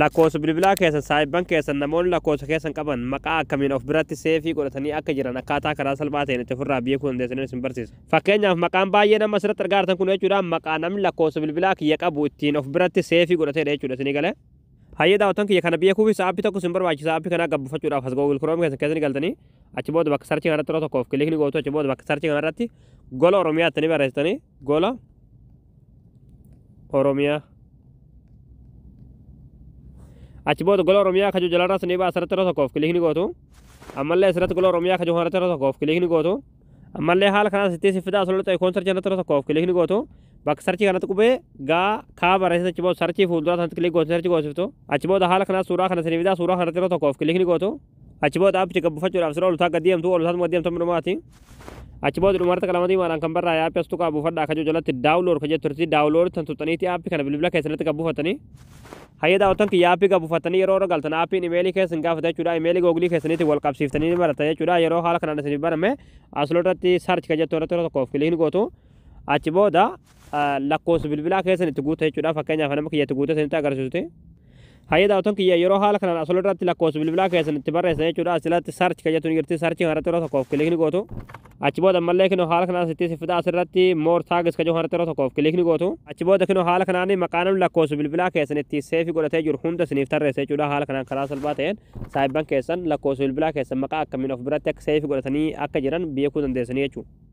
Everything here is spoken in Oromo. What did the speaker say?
lakkoofsa bilbilaa keessan saayibban keessan namoonni lakkoofsa keessan qaban maqaa akkamiin of biratti seefii godhatanii akka jiran akkaataa karaa salphaa ta'een itti ofirraa beekuu dandeessanii isin barsiisa. Fakkeenyaaf maqaan baay'ee nama asirratti argaartan kun jechuudha maqaa namni lakkoofsa bilbilaa kiyya qabu ittiin of biratti seefii godhatedha jechuudha isinii galee. Hayyee daawwattan kiyya kana beekuufis aappii tokko isin barbaachisa aappii kana gabbifachuudhaaf as Google Chrome keessan galtanii achi booda bakka sarchii kanarratti yeroo tokkoof kilikni gootu achi booda bakka sarchii kanarratti gola Oromiyaa ittanii barreessitanii gola Oromiyaa achi booda gola Oromiyaa kaju jalarraa sinii baasarratti yeroo tokkoof kilikni gootu ammallee asirratti gola Oromiyaa kaju kanarratti yeroo tokkoof kilikni gootu ammallee haala kanaan sitti sifidaa asirratti ta'e koon sarchii kanarratti yeroo tokkoof kilikni gootu bakka sarchii kanatti qubee gaa kaa barreessite achi booda sarchii fuulduraa sanatti kilik gootu sarchii goosiftu achi booda haala kanaan suuraa kana sinii fidaa suuraa kanarratti yeroo tokkoof kilikni gootu achi booda aappicha gabbifachuudhaaf sirra olutaa gaddeemtu olutaa gaddeemtu minumaati achi booda dhumarratti qalamatii maadhaan kan barraa aappii as tuqaa buufadhaa kaju jalatti daawulood ka jetturti daawulood tan tuxaniiti aappii kana bilbila keessanitti gabbifatanii hayyee daawwattan kiyya aappii gabbifatanii yeroo irra galtan aappiin imeelii keessan gaafata jechuudha imeelii googilii keessanitti wal qabsiiftanii barata jechuudha yeroo haala kanaan isinii barame asirratti sarchi ka jettu irratti tokkoof kilikni gootu achi booda lakkoofsa bilbilaa keessan itti guuta jechuudha fakkeenyaaf nama kiyya itti guuta isinitti agarsiisuti. Hayyee daawwattan kiyya yeroo haala kanaan asirratti lakkoofsa bilbilaa keessan itti barreessan jechuudha asirratti sarchi ka jettu ni jirti sarchi kanarratti yeroo tokkoof kilikni gootu achi booda ammallee kinoo haala kanaan sitti sifidaa asirratti moor taagis ka jiru kanarratti yeroo tokkoof kilikni gootu achi booda kinoo haala kanaan maqaa namni lakkoofsa bilbilaa keessan itti seefii godhatee jiru hunda isiniif tarreessa jechuudha haala kanaan karaa salphaa ta'een saayibban keessan lakkoofsa bilbilaa keessan maqaa akkamiin of biratti akka seefii godhatanii akka jiran beekuu dandeessanii jechuudha.